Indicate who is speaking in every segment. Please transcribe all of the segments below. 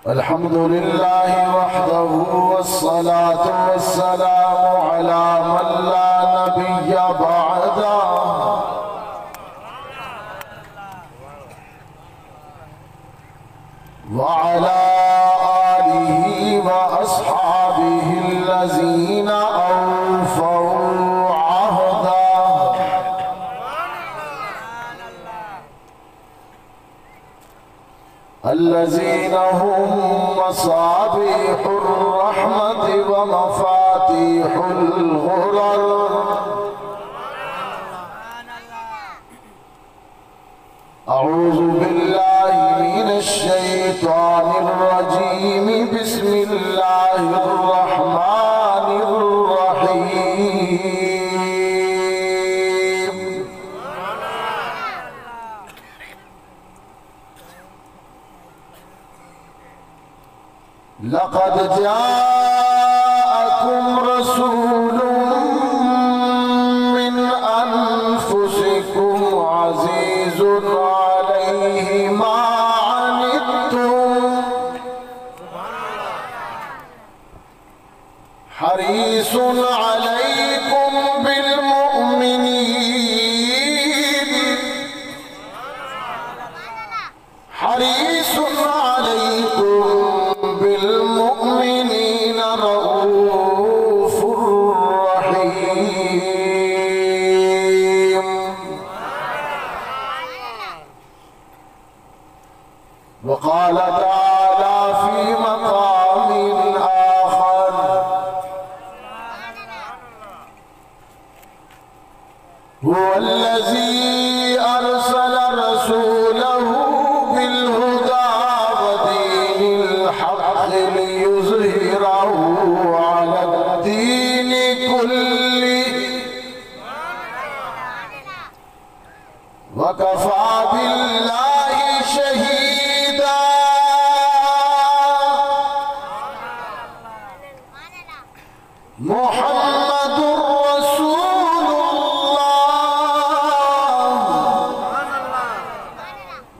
Speaker 1: الحمد لله وحده والصلاة والسلام على من لا نبي بعده وعلى آله وأصحابه الذين أوفوا عهده الذين هم مصابيح الرحمة ومفاتيح الغرر أعوذ بالله من الشيطان الرجيم بسم الله الرحمن الرحيم لقد جاءكم رسول من أنفسكم عزيز عليه ما عنتم حريص عليكم بالمؤمنين حريص عليكم بالمؤمنين رؤوف رحيم وقال تعالى في مقام آخر هو الذي أرسل رسوله بالهدى ودين الحق ليظهره على الدين كله وكفى بالله شهيدا محمد رسول الله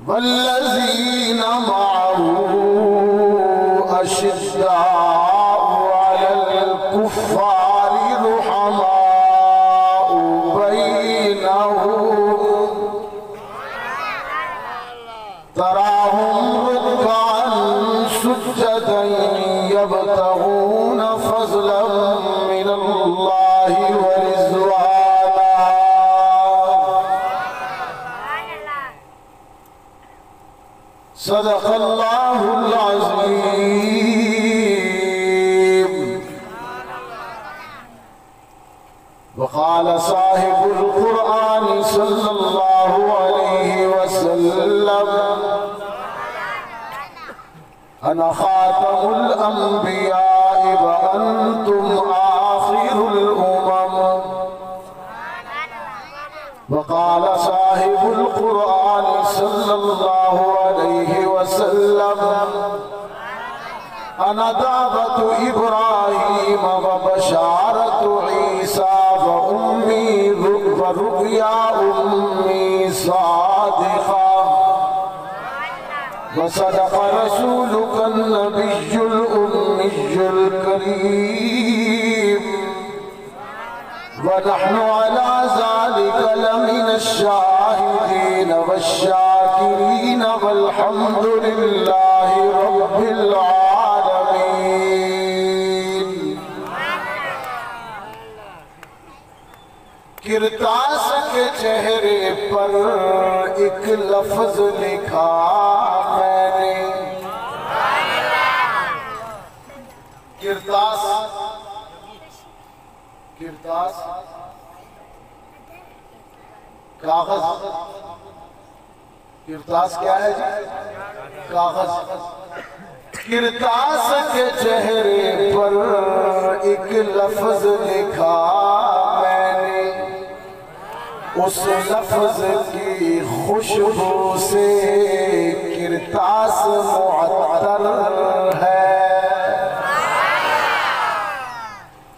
Speaker 1: والذين معه أشداء على الكفار رحماء بينهم تراهم ركعا سجدا يبتغون فضلا من الله ورضوانا صدق الله العظيم وقال صاحب القرآن صلى الله عليه وسلم أنا خاتم الأنبياء وأنتم آخر الأمم وقال صاحب القرآن صلى الله عليه وسلم أنا دعوة إبراهيم وبشارة عيسى وأمي ورؤيا أمي صادقة وصدق رسولك النبي الأمي الكريم ونحن على ذلك لمن الشاهدين والشاكرين والحمد لله رب العالمين کرتاس کے چہرے پر ایک لفظ لکھا میں نے کرتاس کاغذ کرتاس کیا ہے جی کاغذ کرتاس کے چہرے پر ایک لفظ لکھا میں نے اس لفظ کی خوشبو سے کرتاس معطر ہے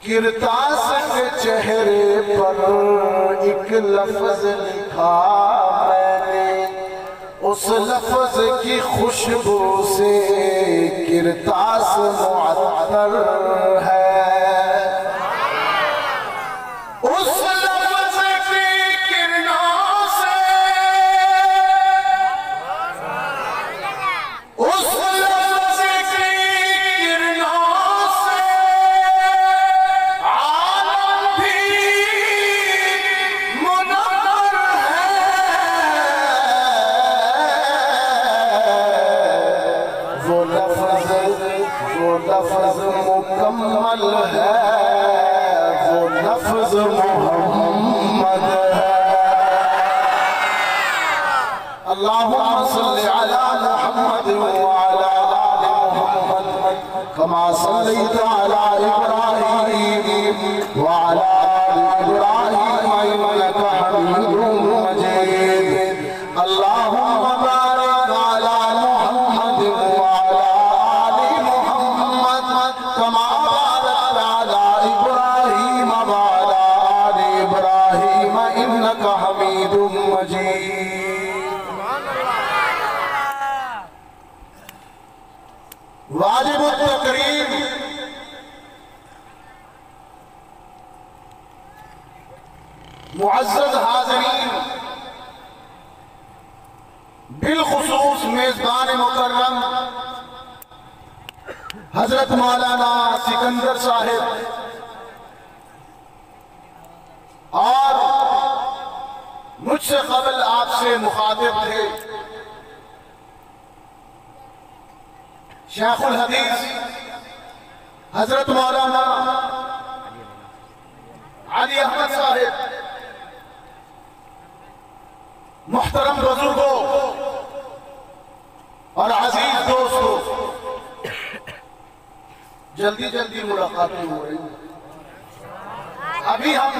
Speaker 1: کرتاس کے چہرے پر ایک لفظ لکھا میں نے اس لفظ کی خوشبو سے کرتاس معطر ہے، اس لفظ کی کرنوں سے، اس لفظ کی کرنوں سے عالم بھی منور ہے، وہ لفظ مکمل ہے، وہ لفظ محمد ہے۔ اللہم صلی علی محمد وعلی آل محمد کما صلیت علی ابراہیم وعلی آل ابراہیم انک حمید مجید۔ اللہم بارک علی محمد وعلی آل محمد کما بارکت علی ابراہیم وعلی آل ابراہیم انک حمید مجید۔ واجب التکریم معزز حاضرین، بالخصوص میزبان مکرم حضرت مولانا سکندر صاحب اور مجھ سے قبل آپ سے مخاطب تھے شیخ الحدیث حضرت مولانا علی احمد صاحب، محترم بزرگوں اور عزیز دوستوں، جلدی جلدی ملاقاتیں ہو رہی ہیں۔ ابھی ہم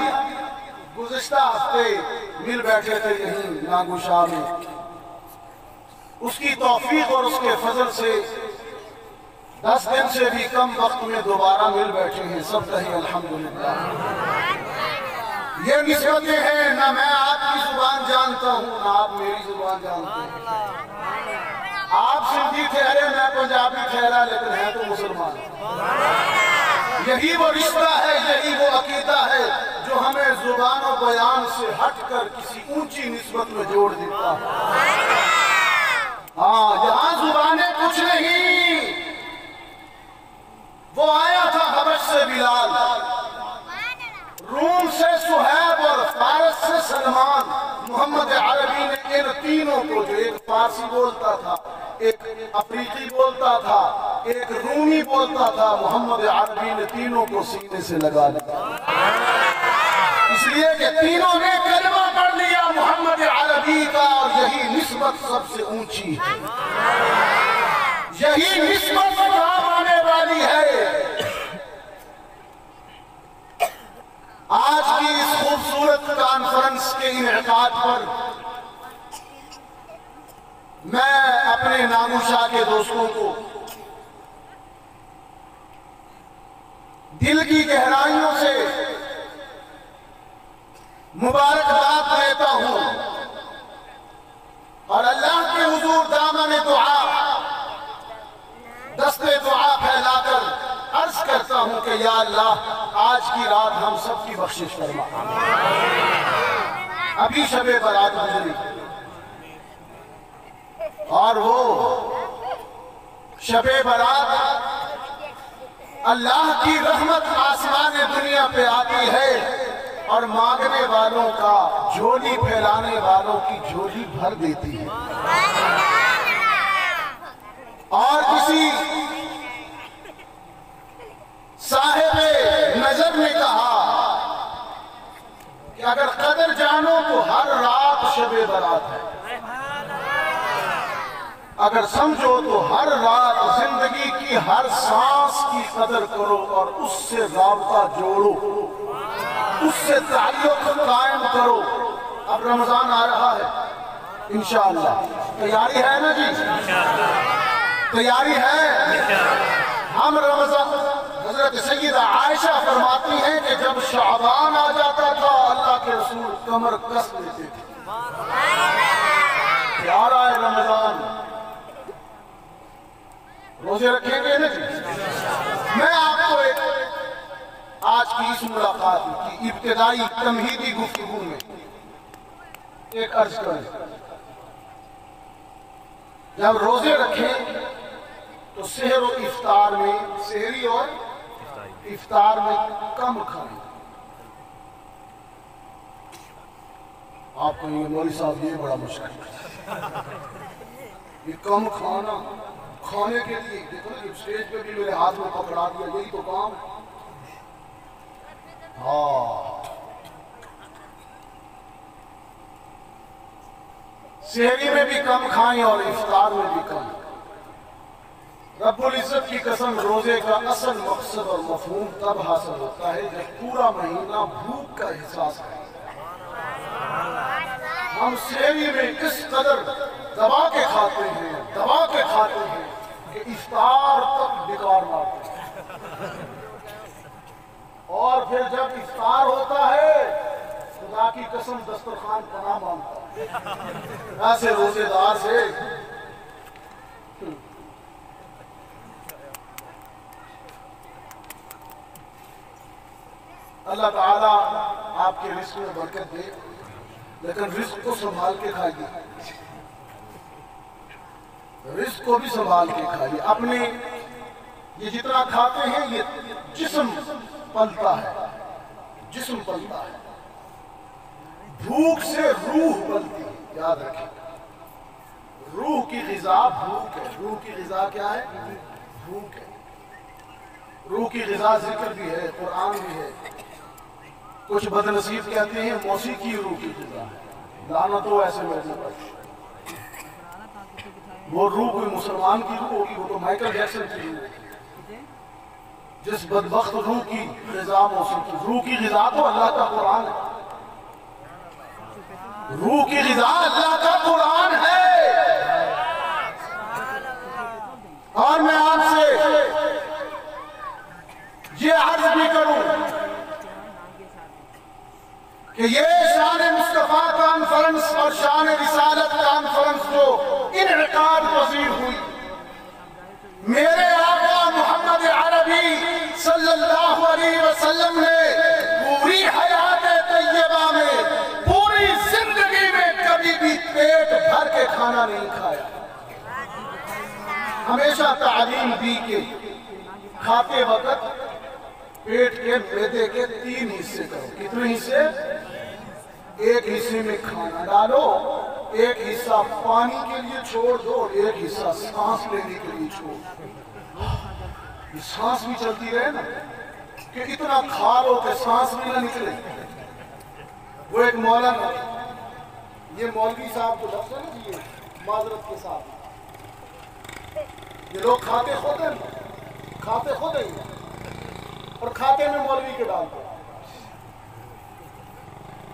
Speaker 1: گزشتہ ہفتے مل بیٹھے تھے یہیں ناگو شاہ میں، اس کی توفیق اور اس کے فضل سے 10 دن سے بھی کم وقت میں دوبارہ مل بیٹھے ہیں، سب کہیں الحمدللہ۔ یہ نسبتیں ہیں، نہ میں آپ کی زبان جانتا ہوں نہ آپ میری زبان جانتے ہیں۔ آپ سندھی ٹھہرے، میں پنجابی ٹھہرا، لیکن ہیں تو مسلمان۔ یہی وہ رشتہ ہے، یہی وہ عقیدہ ہے جو ہمیں زبان و بیان سے ہٹ کر کسی اونچی نسبت میں جوڑ دیتا ہے۔ ہاں، یہاں زبانیں کچھ نہیں، وہ آیا تھا حبش سے بلال، روم سے سہیب اور فارس سے سلمان۔ محمد عربی نے ان تینوں کو، جو ایک فارسی بولتا تھا، ایک افریقی بولتا تھا، ایک رومی بولتا تھا، محمد عربی نے تینوں کو سینے سے لگا لیا، اس لیے کہ تینوں نے کلمہ پڑھ لیا محمد عربی کا، اور یہی نسبت سب سے اونچی ہے، یہی نسبت کام آنے والی ہے۔ آج کی اس خوبصورت کانفرنس کے انعقاد پر میں اپنے ناگو شاہ کے دوستوں کو دل کی گہرائیوں سے مبارکباد دیتا ہوں، اور اللہ کے حضور دامن دعا، دستے دعا پھیلا کر عرض کرتا ہوں کہ یا اللہ آج کی رات ہم سب کی بخشش فرما۔ ابھی شب برات گزری، اور وہ شب برات اللہ کی رحمت آسمان دنیا پہ آتی ہے، اور مانگنے والوں کا، جھولی پھیلانے والوں کی جھولی بھر دیتی ہے۔ اور کسی صاحب نظر نے کہا کہ اگر قدر جانو تو ہر رات شب برات ہے، اگر سمجھو تو ہر رات زندگی کی ہر سانس کی قدر کرو، اور اس سے رابطہ جوڑو، اس سے تعلق قائم کرو۔ اب رمضان آ رہا ہے انشاءاللہ، تیاری ہے نا جی؟ تیاری ہے؟ ہم رمضان، حضرت سیدہ عائشہ فرماتی ہیں کہ جب شعبان آ جاتا تھا اللہ کے رسول کمر کس لیتے تھے، پیارا ہے رمضان روزے رکھیں گے نا جی؟ میں آپ کو آج کی اس ملاقات کی ابتدائی تمہیدی گفتگو میں ایک عرض کریں، جب روزے رکھیں تو سحر و افطار میں، سحری اور افطار میں کم کھائیں۔ آپ کو یہ مولوی صاحب یہ بڑا مشکل ہے، یہ کم کھانا، کھانے کے لیے دیکھو نا اسٹیج پہ بھی میرے ہاتھ میں پکڑا دیا، یہی تو کام ہے۔ سحری میں بھی کم کھائیں اور افطار میں بھی کم۔ رب العزت کی قسم، روزے کا اصل مقصد اور مفہوم تب حاصل ہوتا ہے جب پورا مہینہ بھوک کا احساس کریں۔ ہم سحری میں اس قدر دبا کے کھاتے ہیں کہ افطار تک بیکار مارتے ہیں، اور پھر جب افطار ہوتا ہے خدا کی قسم دسترخوان پناہ مانگتا ہے۔ ایسے روزے دار سے اللہ تعالیٰ آپ کے رزق میں برکت دے، لیکن رزق کو سنبھال کے کھائیے، رزق کو بھی سنبھال کے کھائیے۔ اپنے یہ جتنا کھاتے ہیں یہ جسم پلتا ہے، جسم پلتا ہے، بھوک سے روح پلتی ہے، یاد رکھیں۔ روح کی غذا بھوک ہے، روح کی غذا کیا ہے؟ بھوک ہے۔ روح کی غذا ذکر بھی ہے، قرآن بھی ہے۔ کچھ بد نصیب کہتے ہیں موسیقی روح کی غذا ہے، لعنت ہو ایسے لوگوں پر۔ وہ روح کوئی مسلمان کی روح ہوگی، وہ تو مائیکل جیکسن کی روح ہوگی۔ جس بدبخت روح کی غذا موسیقی، روح کی غذا تو اللہ کا قرآن ہے، روح کی غذا اللہ کا قرآن ہے۔ اور میں آپ سے یہ عرض بھی کروں کہ یہ شان مصطفیٰ کانفرنس اور شان رسالت کانفرنس جو انعقاد پذیر ہوئی، میرے آقا محمد عربی صلی اللہ علیہ وسلم نے پوری حیات طیبہ میں، پوری زندگی میں کبھی بھی پیٹ بھر کے کھانا نہیں کھایا۔ ہمیشہ تعلیم دی کہ کھاتے وقت پیٹ کے معدے کے 3 حصے کرو۔ کتنے حصے؟ ایک حصے میں کھانا ڈالو، ایک حصہ پانی کے لیے چھوڑ دو، اور ایک حصہ سانس لینے کے لیے چھوڑ دو۔ یہ سانس بھی چلتی رہے نا، کہ اتنا کھا لو کہ سانس بھی نہ نکلے۔ وہ ایک مولانا، یہ مولوی صاحب کو لفظ ہے نا، یہ معذرت کے ساتھ، یہ لوگ کھاتے خود ہیں، کھاتے خود ہیں اور کھاتے میں مولوی کے ڈالتے۔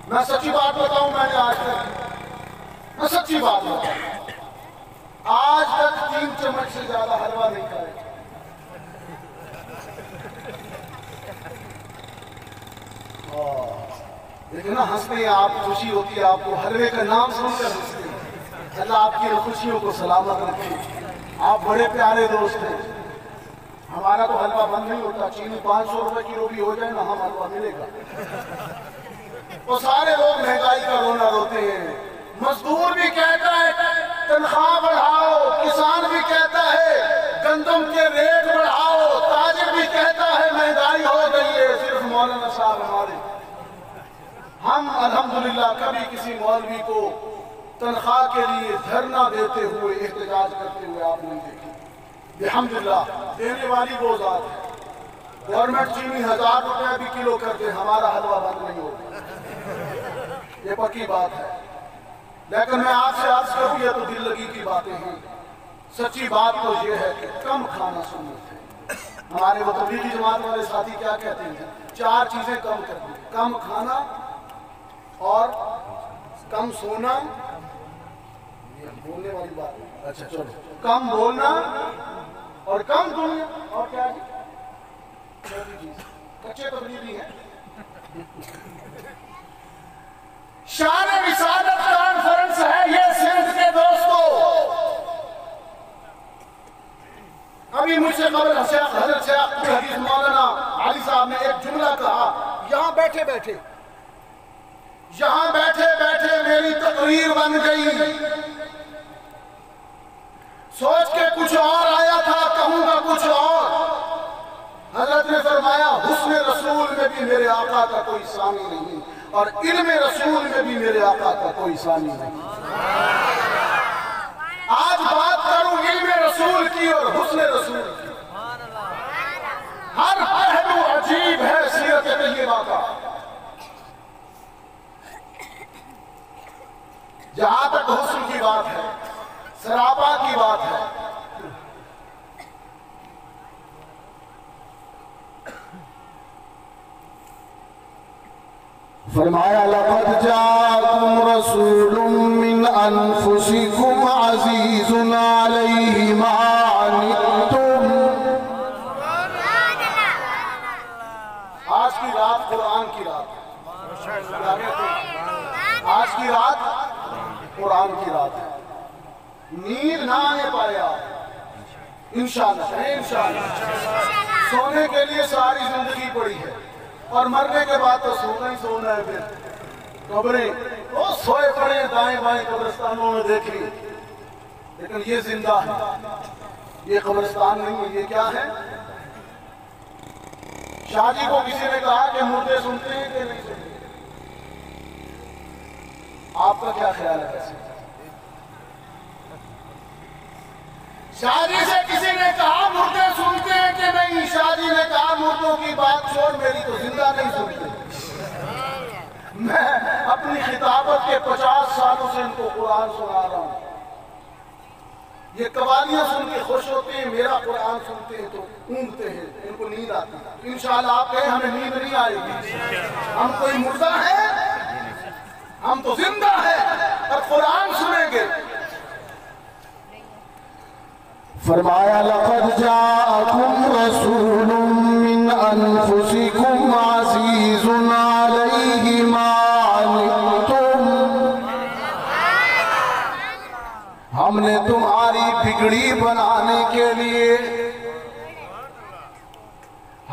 Speaker 1: میں سچی بات بتاؤں، میں نے آج تک، میں سچی بات بتاؤں، آج تک 3 چمچ سے زیادہ حلوہ نہیں کھایا۔ لیکن نا ہنستے ہیں آپ، خوشی ہوتی ہے آپ کو، حلوے کا نام سن کر ہنستے ہیں۔ اللہ آپ کی خوشیوں کو سلامت رکھے، آپ بڑے پیارے دوست ہیں۔ ہمارا تو حلوہ بند نہیں ہوتا، چینی 500 روپے کلو بھی ہو جائے نا، ہم حلوہ ملے گا۔ وہ سارے لوگ مہنگائی کا رونا روتے ہیں، مزدور بھی کہتا ہے تنخواہ بڑھاؤ، کسان بھی کہتا ہے گندم کے ریٹ بڑھاؤ، تاجر بھی کہتا ہے مہنگائی ہو گئی ہے، صرف مولانا صاحب ہمارے، ہم الحمدللہ کبھی کسی مولوی کو تنخواہ کے لیے دھرنا دیتے ہوئے، احتجاج کرتے ہوئے آپ نہیں دیکھیں۔ الحمدللہ دینے والی وہ ذات ہے۔ گورنمنٹ چینی 1000 روپے بھی کلو کر دے، ہمارا حلوہ بند نہیں ہوگا، یہ پکی بات ہے۔ لیکن میں آپ سے عرض کروں، یہ تو دل لگی کی باتیں ہیں، سچی بات تو یہ ہے کہ کم کھانا سنت ہے۔ ہمارے وہ تبلیغی جماعت والے ساتھی کیا کہتے ہیں؟ 4 چیزیں کم کرنی، کم کھانا اور کم سونا، یہ بولنے والی بات ہے، اچھا چلو، کم بولنا اور کم دنیا، اور کیا جی؟ کچے تبلیغی ہیں۔ شان رسالت کانفرنس ہے یہ سندھ کے دوستو، ابھی حضرت شیخ حدیث مولانا علی صاحب نے ایک جملہ کہا، یہاں بیٹھے بیٹھے میری تقریر بن گئی، سوچ کے کچھ اور آیا تھا، کہوں گا کچھ اور۔ حضرت نے فرمایا حسن رسول میں بھی میرے آقا کا کوئی ثانی نہیں، اور علم رسول میں بھی میرے آقا کا کوئی ثانی نہیں۔ آج بات کروں علم رسول کی اور حسن رسول کی۔ ہر پہلو عجیب ہے سیرت طیبہ کا۔ جہاں تک حسن کی بات ہے، سراپا کی بات ہے، فرمایا لقد جاءكم رسول من انفسكم عزيز عليه ما عنتم۔ آج کی رات قرآن کی رات ہے، آج کی رات قرآن کی رات ہے۔ نیند نہ آنے پائے آپ انشاءاللہ سونے کے لیے ساری زندگی پڑی ہے، اور مرنے کے بعد تو سونا ہی سونا ہے۔ پھر قبریں وہ سوئے پڑے دائیں بائیں قبرستانوں میں دیکھ لی، لیکن یہ زندہ ہے، یہ قبرستان نہیں ہے۔ یہ کیا ہے؟ شاہ جی کو کسی نے کہا کہ مردے سنتے ہیں کہ نہیں سنتے؟ آپ کا کیا خیال ہے ایسے؟ شاہ جی سے کسی نے کہا مردے سنتے ہیں کہ نہیں؟ شاہ جی نے کہا مردوں کی بات چھوڑ، میری تو زندہ نہیں سنتے۔ میں اپنی خطابت کے 50 سالوں سے ان کو قرآن سنا رہا ہوں۔ یہ قوالیاں سن کے خوش ہوتے ہیں، میرا قرآن سنتے ہیں تو اونگتے ہیں، ان کو نیند آتی ہے۔ انشاءاللہ آپ کہیں ہمیں نیند نہیں آئے گی، ہم کوئی مردہ ہیں؟ ہم تو زندہ ہیں اور قرآن سنیں گے۔ فرمایا لقد جاءكم رسول من انفسكم عزيز عليه ما عنتم۔ ہم نے تمہاری بگڑی بنانے کے لیے،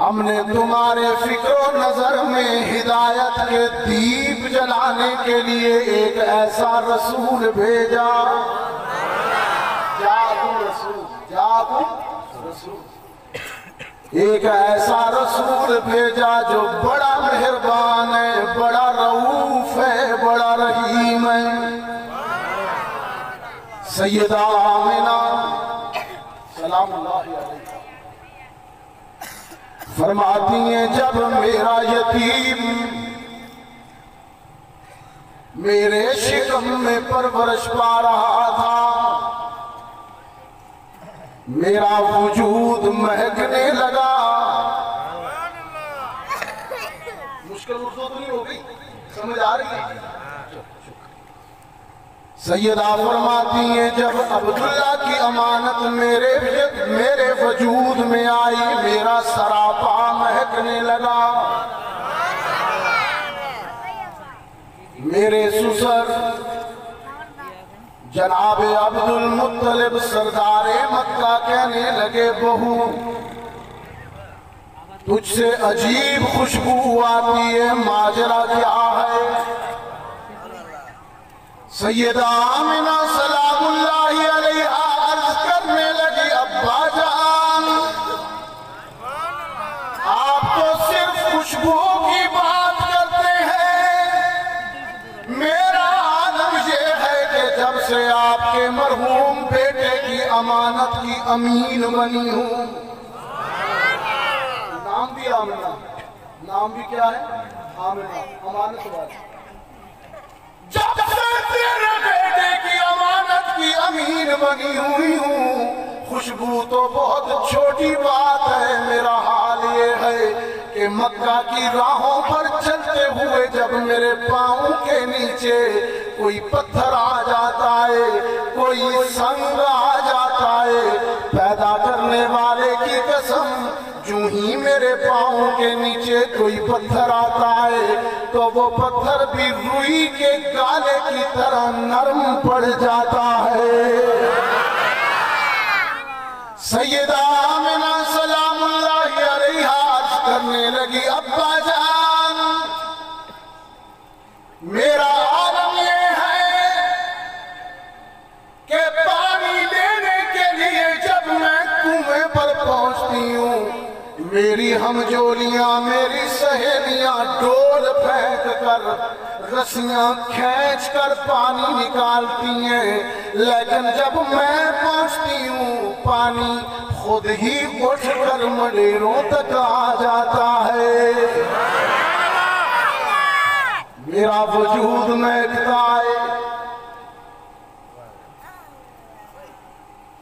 Speaker 1: ہم نے تمہارے فکر و نظر میں ہدایت کے دیپ جلانے کے لیے ایک ایسا رسول بھیجا۔ ایک ایسا رسول بھیجا جو بڑا مہربان ہے، بڑا رؤوف ہے، بڑا رحیم ہے۔ سیدہ آمنہ سلام اللہ علیہ فرماتی ہیں جب میرا یتیم میرے شکم میں پرورش پا رہا تھا، میرا وجود مہکنے لگا۔ مشکل اردو تو نہیں ہو گئی، سمجھ آ رہی ہے؟ سیدہ فرماتی ہیں جب عبداللہ کی امانت میرے وجود میں آئی، میرا سراپا مہکنے لگا۔ میرے سسر جناب عبد المطلب سردار مکہ کہنے لگے بہو تجھ سے عجیب خوشبو آتی ہے، ماجرا کیا ہے؟ سیدہ آمنہ سلام اللہ علیہا عرض کرنے لگی ابا جان آپ تو صرف خوشبو کی بات کرتے ہیں، میرا عالم یہ ہے کہ جب سے آپ کے مرحوم بیٹے کی امانت کی امین بنی ہوں۔ نام بھی آمنہ، نام بھی کیا ہے؟ آمنہ، امانت والی۔ جب سے تیرے بیٹے کی امانت کی امین بنی ہوئی ہوں، خوشبو تو بہت چھوٹی بات ہے، میرا حال یہ ہے کہ مکہ کی راہوں پر چلتے ہوئے جب میرے پاؤں کے نیچے کوئی پتھر آ جاتا ہے، کوئی سنگ آ جاتا ہے، پیدا کرنے والے کی قسم جو ہی میرے پاؤں کے نیچے کوئی پتھر آتا ہے تو وہ پتھر بھی روئی کے گالے کی طرح نرم پڑ جاتا ہے۔ سیدہ آمنہ سلام میری ہم جولیاں میری سہیلیاں ڈول پھینک کر رسیاں کھینچ کر پانی نکالتی ہیں، لیکن جب میں پہنچتی ہوں پانی خود ہی اٹھ کر منڈیروں تک آ جاتا ہے۔ میرا وجود مہکتا ہے۔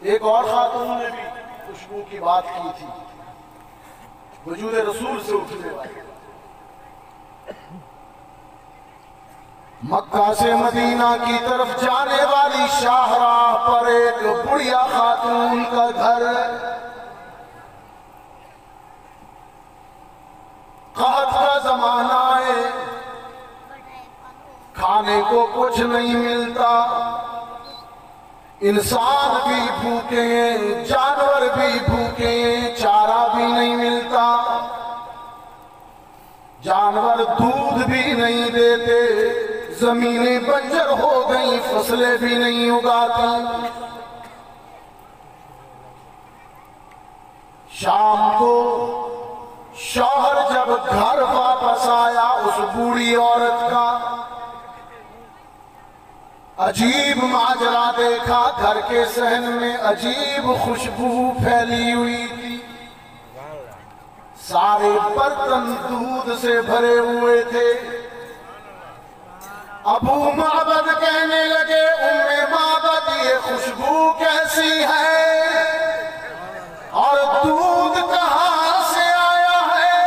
Speaker 1: ایک اور خاتون نے بھی خوشبو کی بات کی تھی، وجود رسول سے اٹھنے والی۔ مکہ سے مدینہ کی طرف جانے والی شاہراہ پر ایک بڑھیا خاتون کا گھر، قحط کا زمانہ ہے، کھانے کو کچھ نہیں ملتا، انسان بھی بھوکے ہیں، جانور بھی بھوکے ہیں، چارہ بھی نہیں ملتا، جانور دودھ بھی نہیں دیتے، زمینیں بنجر ہو گئی، فصلیں بھی نہیں اگاتی۔ شام کو شوہر جب گھر واپس آیا اس بوڑھی عورت کا عجیب ماجرا دیکھا، گھر کے صحن میں عجیب خوشبو پھیلی ہوئی تھی، سارے برتن دودھ سے بھرے ہوئے تھے۔ ابو معبد کہنے لگے ام معبد یہ خوشبو کیسی ہے اور دودھ کہاں سے آیا ہے؟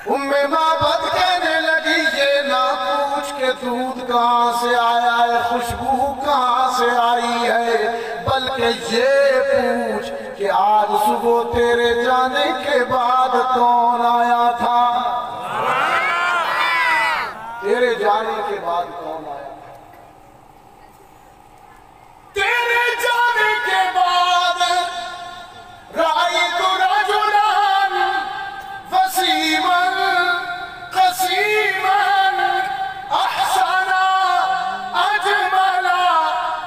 Speaker 1: ام معبد کہنے لگی یہ نہ پوچھ کہ دودھ کہاں سے آیا ہے، خوشبو کہاں سے آئی ہے، بلکہ یہ پوچھ کہ آج صبح تیرے جانے کے بعد کون آیا تھا؟ تیرے جانے کے بعد کون آیا؟ تیرے جانے کے بعد رأیت رجلا وسیما قسیما احسنا اجملا،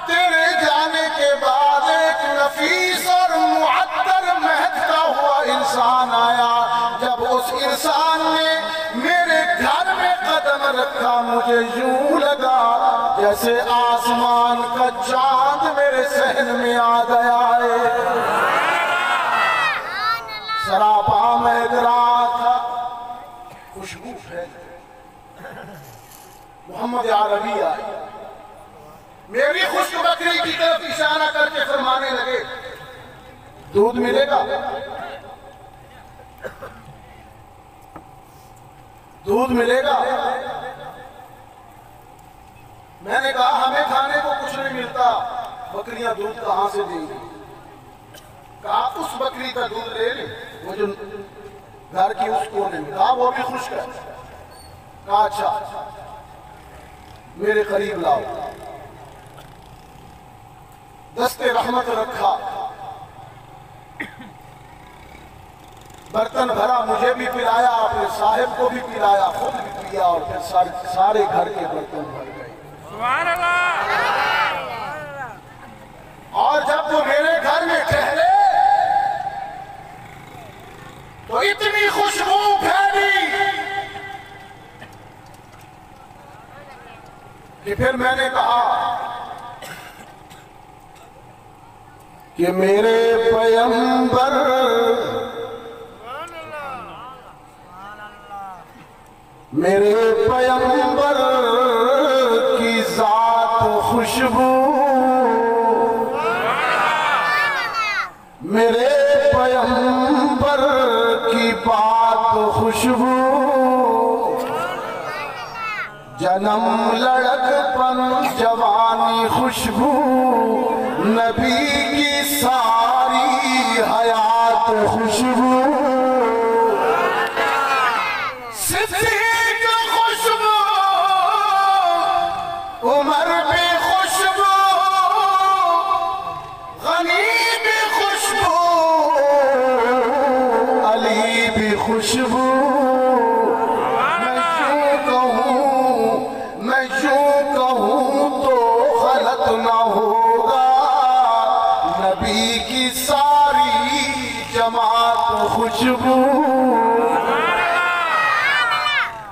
Speaker 1: تیرے جانے کے بعد ایک نفیس اور معطر مہکتا ہوا انسان آیا۔ جب اس انسان نے میرے گھر میں قدم رکھا مجھے یوں لگا جیسے آسمان کا چاند میرے صحن میں آ گیا ہے، سراپا مہک رہا تھا، خوشبو پھیل۔ محمد عربی آئے، میری خشک بکری کی طرف اشارہ کر کے فرمانے لگے دودھ ملے گا؟ دودھ ملے گا؟ میں نے کہا ہمیں کھانے کو کچھ نہیں ملتا، بکریاں دودھ کہاں سے دیں گی؟ کہا اس بکری کا دودھ لے لیں، وہ جو گھر کی اس کونے میں، کہا وہ بھی خشک ہے۔ کہا اچھا میرے قریب لاؤ، دستے رحمت رکھا، برتن بھرا، مجھے بھی پلایا، اپنے صاحب کو بھی پلایا، خود بھی پیا، اور پھر سارے گھر کے برتن بھر گئے۔ سبحان اللہ۔ اور جب وہ میرے گھر میں ٹھہرے تو اتنی خوشبو پھیلی کہ پھر میں نے کہا کہ میرے پیغمبر میرے پیغمبر کی ذات خوشبو، میرے پیغمبر کی بات خوشبو، جنم لڑک پن جوانی خوشبو، نبی کی ساری حیات خوشبو، صدیق خوشبو، عمر بھی خوشبو، غنی بھی خوشبو، علی بھی خوشبو۔ میں یوں کہوں تو غلط نہ ہوگا، نبی کی ساری جماعت خوشبو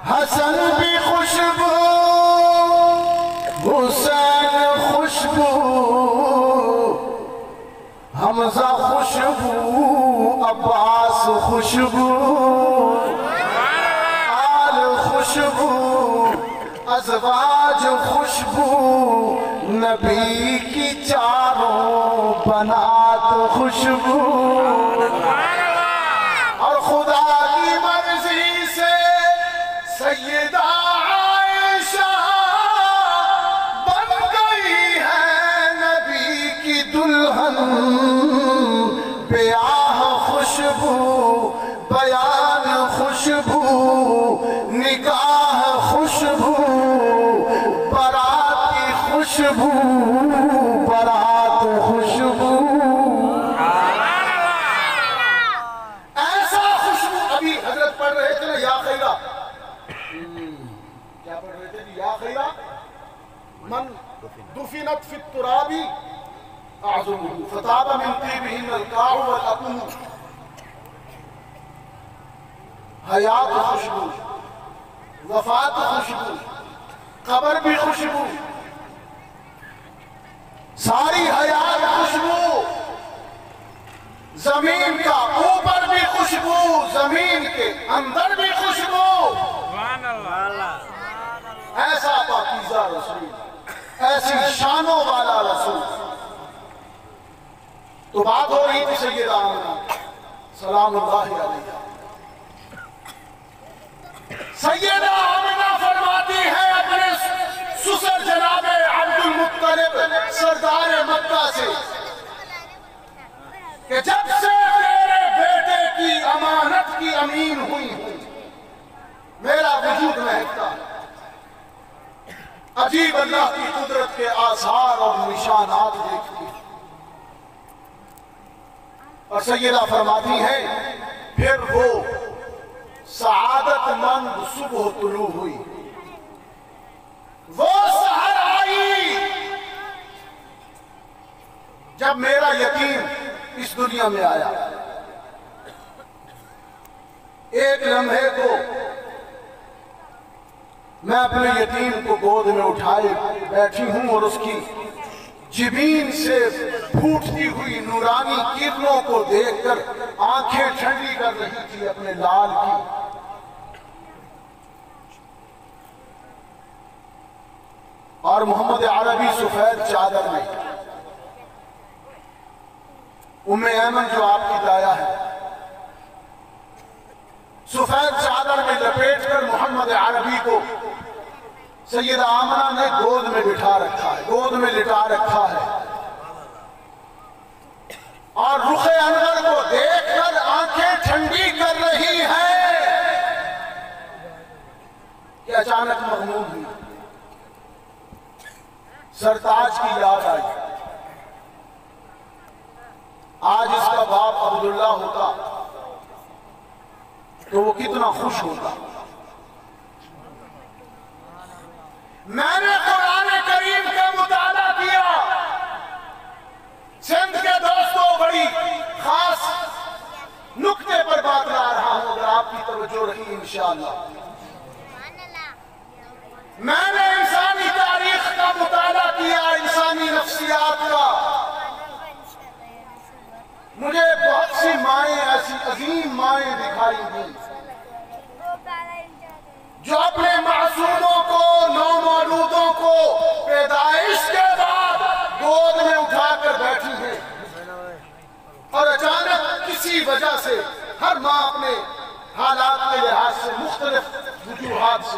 Speaker 1: حسن بھی خوشبو حسین خوشبو حمزہ خوشبو عباس خوشبو آل خوشبو ازواج خوشبو نبی کی چاروں بنات خوشبو اور خدا کی مرضی سے سیدہ عائشہ بن گئی ہے نبی کی دلہن بیاہ خوشبو بیان خوشبو نکاح خوشبو برات کی خوشبو برات خوشبو ایسا خوشبو ابھی حضرت پڑھ رہے تھے نا یا خیرہ کیا پڑھ رہے تھے یا خیرہ من دفنت فی التراب اعظمه فطاب من طیبہن القاع والعقم حیات خوشبو وفات خوشبو قبر بھی خوشبو ساری حیات خوشبو زمین کا اوپر بھی خوشبو زمین کے اندر بھی خوشبو ایسا پاکیزہ رسول ایسی شانوں والا رسول تو بات ہو رہی تھی سیدہ آمنہ سلام اللہ علیہ سیدہ آمنہ فرماتی ہے اپنے سسر جناب عبد المطلب سردار مکہ سے کہ جب سے تیرے بیٹے کی امانت کی امین ہوئی ہوں میرا وجود مہکتا ہے عجیب اللہ کی قدرت کے آثار اور نشانات دیکھتی اور سیدہ فرماتی ہے پھر وہ سعادت مند صبح طلوع ہوئی وہ سحر آئی جب میرا یتیم اس دنیا میں آیا ایک لمحے کو میں اپنے یتیم کو گود میں اٹھائے بیٹھی ہوں اور اس کی جبین سے پھوٹتی ہوئی نورانی کرنوں کو دیکھ کر آنکھیں ٹھنڈی کر رہی تھی اپنے لال کی اور محمد عربی سفید چادر میں ام ایمن جو آپ کی دایا ہے سفید چادر میں لپیٹ کر محمد عربی کو سیدہ آمنہ نے گود میں بٹھا رکھا ہے گود میں لٹا رکھا ہے اور رخ انور کو دیکھ کر آنکھیں ٹھنڈی کر رہی ہے کہ اچانک مغموم ہوئی سرتاج کی یاد آئی آج اس کا باپ عبداللہ ہوتا تو وہ کتنا خوش ہوتا میں نے قرآن کریم کا مطالعہ کیا سندھ کے دوستوں بڑی خاص نکتے پر بات لا رہا ہوں اگر آپ کی توجہ رہی انشاءاللہ میں نے انسانی تاریخ کا مطالعہ کیا انسانی نفسیات کا مجھے بہت سی مائیں ایسی عظیم مائیں دکھائی دیں جو اپنے معصوموں کو نومولودوں کو پیدائش کے بعد گود میں اٹھا کر بیٹھی ہیں اور اچانک کسی وجہ سے ہر ماں اپنے حالات کے لحاظ سے مختلف وجوہات سے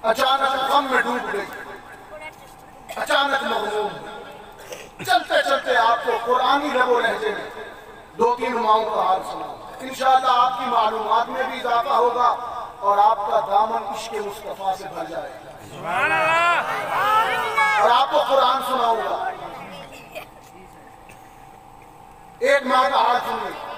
Speaker 1: اچانک غم میں ڈوب گئی اچانک مغموم چلتے چلتے آپ کو قرآنی لب و لہجے میں دو تین ماؤں کا حال سناؤں انشاءاللہ آپ کی معلومات میں بھی اضافہ ہوگا اور آپ کا دامن عشق مصطفیٰ سے بھر جائے گا اور آپ کو قرآن سناؤں گا ایک ماں کا حال سنیں